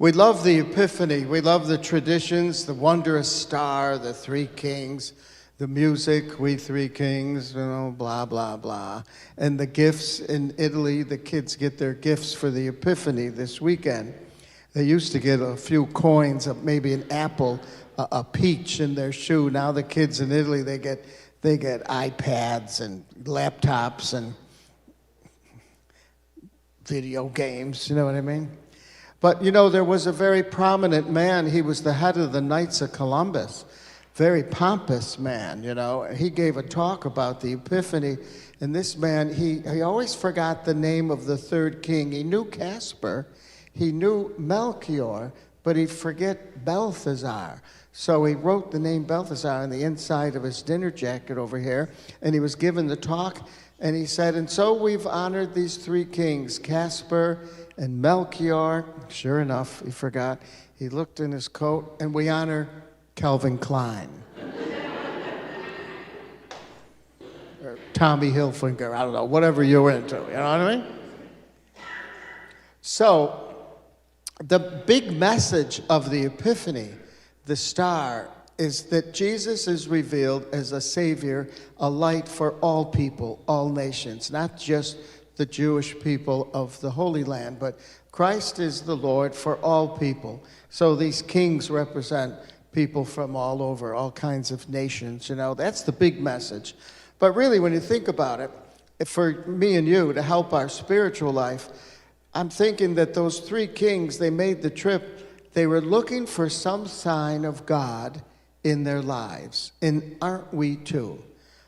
We love the Epiphany. We love the traditions, the wondrous star, the three kings, the music, we three kings, blah, blah, blah. And the gifts in Italy, the kids get their gifts for the Epiphany this weekend. They used to get a few coins, maybe an apple, a peach in their shoe. Now the kids in Italy, they get iPads and laptops and video games, you know what I mean? But, there was a very prominent man. He was the head of the Knights of Columbus, very pompous man, He gave a talk about the Epiphany, and this man, he always forgot the name of the third king. He knew Caspar, he knew Melchior, but he'd forget Balthazar. So he wrote the name Balthazar on the inside of his dinner jacket over here, and he was given the talk, and he said, and so we've honored these three kings, Caspar and Melchior. Sure enough, he forgot. He looked in his coat, and we honor Calvin Klein. Or Tommy Hilfiger, I don't know, whatever you're into, you know what I mean? So, the big message of the Epiphany, the star, is that Jesus is revealed as a Savior, a light for all people, all nations, not just the Jewish people of the Holy Land, but Christ is the Lord for all people. So these kings represent people from all over, all kinds of nations, That's the big message. But really, when you think about it, for me and you, to help our spiritual life, I'm thinking that those three kings, they made the trip. They were looking for some sign of God in their lives. And aren't we too?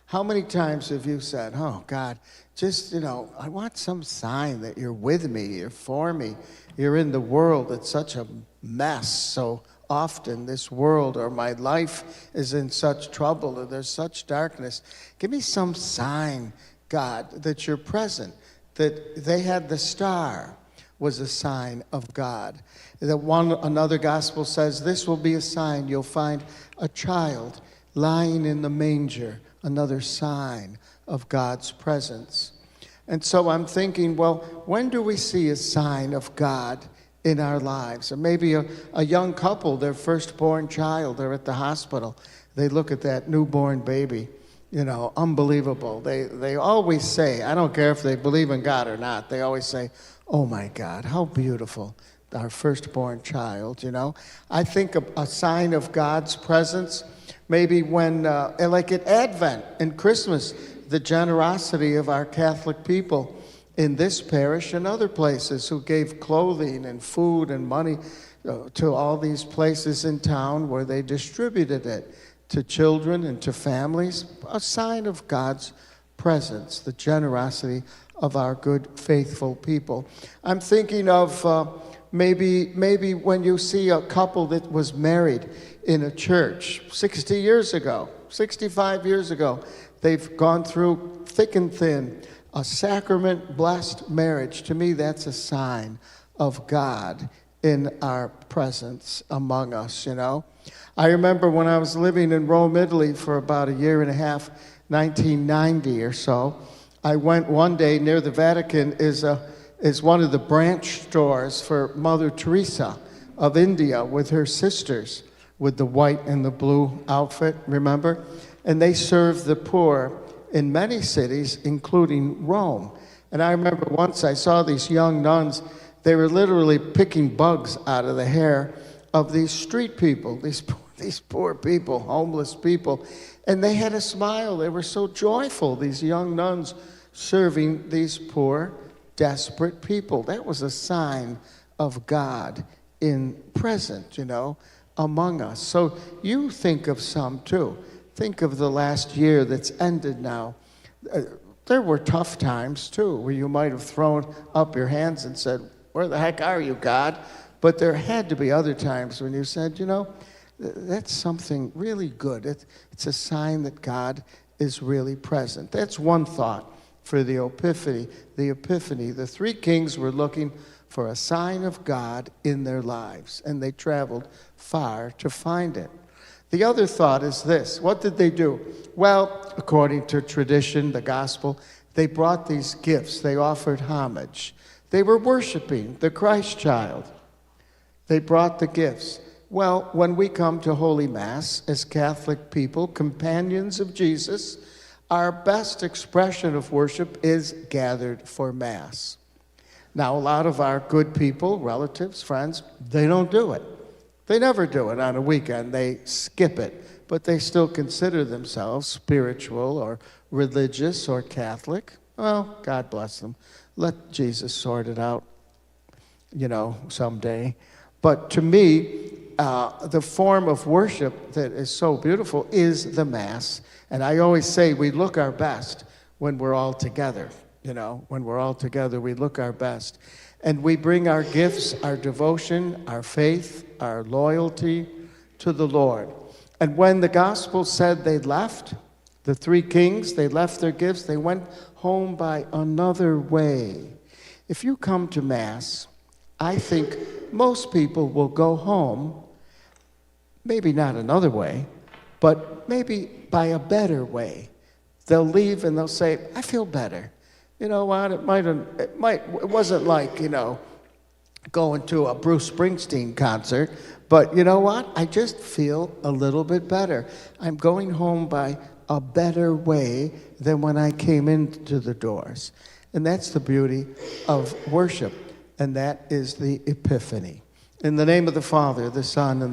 How many times have you said, oh, God, just, I want some sign that you're with me, you're for me. You're in the world. It's such a mess so often, this world, or my life is in such trouble, or there's such darkness. Give me some sign, God, that you're present, that they had the star was a sign of God. Another gospel says, this will be a sign. You'll find a child lying in the manger, another sign of God's presence. And so I'm thinking, well, when do we see a sign of God in our lives? Or maybe a young couple, their firstborn child, they're at the hospital. They look at that newborn baby, unbelievable. They always say, I don't care if they believe in God or not, they always say, oh my God, how beautiful, our firstborn child, I think a sign of God's presence, maybe when, like at Advent and Christmas, the generosity of our Catholic people in this parish and other places who gave clothing and food and money to all these places in town where they distributed it to children and to families, a sign of God's presence, the generosity of our good, faithful people. I'm thinking of maybe when you see a couple that was married in a church 60 years ago, 65 years ago, they've gone through thick and thin, a sacrament-blessed marriage. To me, that's a sign of God in our presence among us, I remember when I was living in Rome, Italy for about a year and a half, 1990 or so, I went one day near the Vatican is one of the branch stores for Mother Teresa of India with her sisters with the white and the blue outfit, remember? And they serve the poor in many cities, including Rome. And I remember once I saw these young nuns, they were literally picking bugs out of the hair of these street people, these poor people, homeless people. And they had a smile. They were so joyful, these young nuns serving these poor, desperate people. That was a sign of God present, among us. So you think of some too. Think of the last year that's ended now. There were tough times too, where you might have thrown up your hands and said, where the heck are you, God? But there had to be other times when you said, that's something really good. It's a sign that God is really present. That's one thought for the Epiphany. The three kings were looking for a sign of God in their lives, and they traveled far to find it. The other thought is this. What did they do? Well, according to tradition, the gospel, they brought these gifts. They offered homage. They were worshiping the Christ child. They brought the gifts. Well, when we come to Holy Mass as Catholic people, companions of Jesus, our best expression of worship is gathered for Mass. Now, a lot of our good people, relatives, friends, they don't do it. They never do it on a weekend. They skip it, but they still consider themselves spiritual or religious or Catholic. Well, God bless them. Let Jesus sort it out, someday. But to me, the form of worship that is so beautiful is the Mass. And I always say we look our best when we're all together. When we're all together, we look our best. And we bring our gifts, our devotion, our faith, our loyalty to the Lord. And when the gospel said they left, the three kings, they left their gifts, they went home by another way. If you come to Mass, I think most people will go home, maybe not another way, but maybe by a better way. They'll leave and they'll say, I feel better. You know what, it wasn't like, going to a Bruce Springsteen concert, but you know what? I just feel a little bit better. I'm going home by a better way than when I came into the doors. And that's the beauty of worship, and that is the Epiphany. In the name of the Father, the Son, and